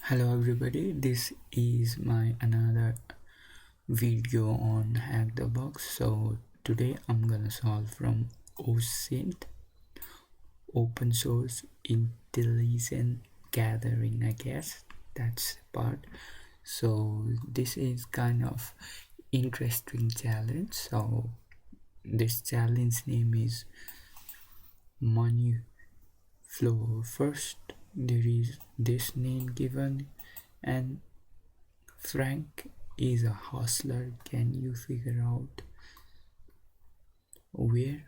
Hello everybody, this is my another video on Hack the Box. So today I'm gonna solve from OSINT, open source intelligence gathering, I guess that's the part. So this is kind of interesting challenge. So this challenge name is money flow. First there is this name given, and Frank is a hustler. Can you figure out where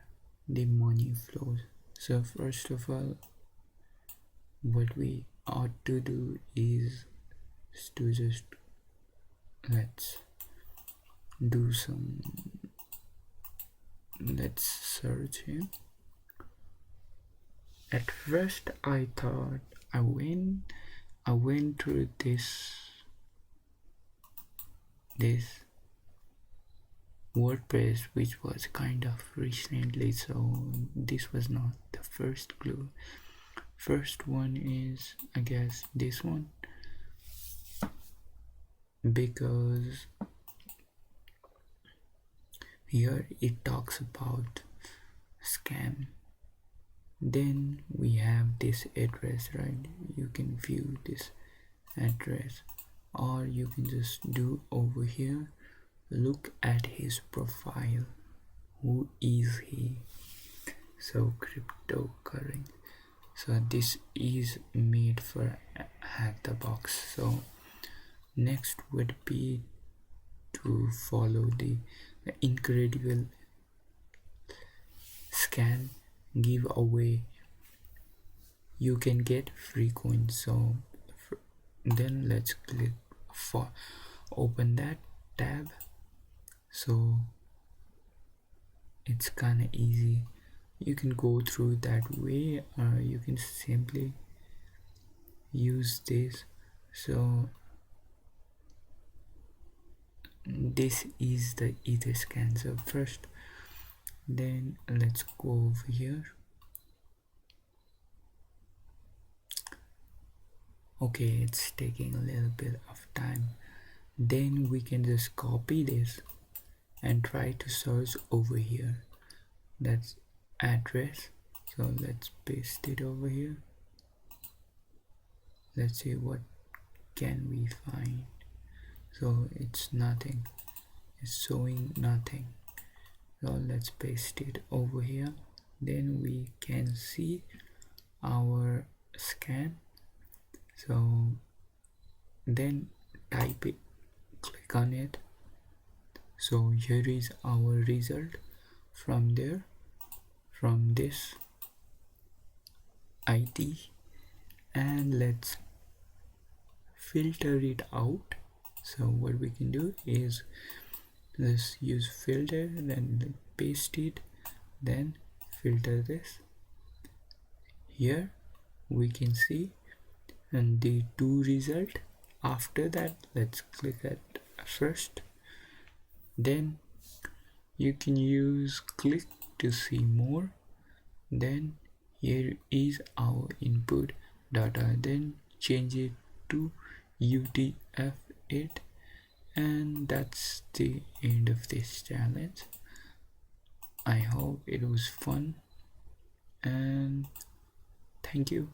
the money flows? So first of all, what we ought to do is to just let's do some let's search him. At first I thought I went through this WordPress, which was kind of recently, so this was not the first clue. First one is, I guess, this one, because here it talks about scam. Then we have this address, right? You can view this address, or you can just do over here, look at his profile. Who is he? So cryptocurrency. So this is made for Hack the Box. So next would be to follow the incredible scan giveaway. You can get free coins. So then let's click for open that tab. So it's kind of easy. You can go through that way, or you can simply use this. So this is the ether scan. So first, then let's go over here. Okay, it's taking a little bit of time. Then we can just copy this and try to search over here. That's address. So let's paste it over here. Let's see what can we find. So it's nothing, it's showing nothing. So let's paste it over here. Then we can see our scan. So then type it, click on it. So here is our result from there, from this ID, and let's filter it out. So what we can do is let's use filter, then paste it, then filter this. Here we can see and the two result. After that, let's click at first, then you can use click to see more. Then here is our input data, then change it to UTF-8, and that's the end of this challenge. I hope it was fun, and thank you.